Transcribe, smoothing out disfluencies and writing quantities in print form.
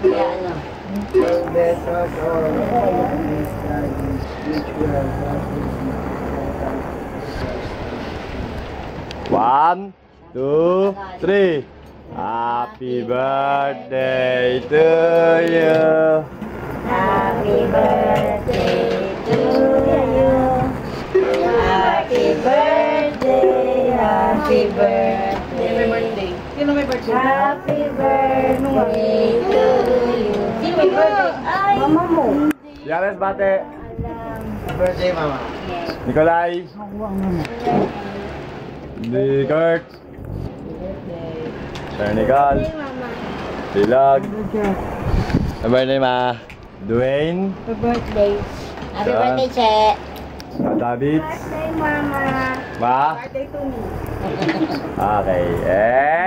Kuya ano? One, two, three. Happy birthday to you. Happy birthday to you. Happy birthday, happy birthday. Sino may birthday? Happy birthday to you. Sino may birthday? Ay, mama mo. Yares bate. Happy birthday, Mama. Nikolai. Di Kurt. Sir Nicole. Silog. Happy birthday, ma. Dwayne. Happy birthday. Happy birthday, Che. David. Birthday, mama. Ma. Birthday to me. Okay.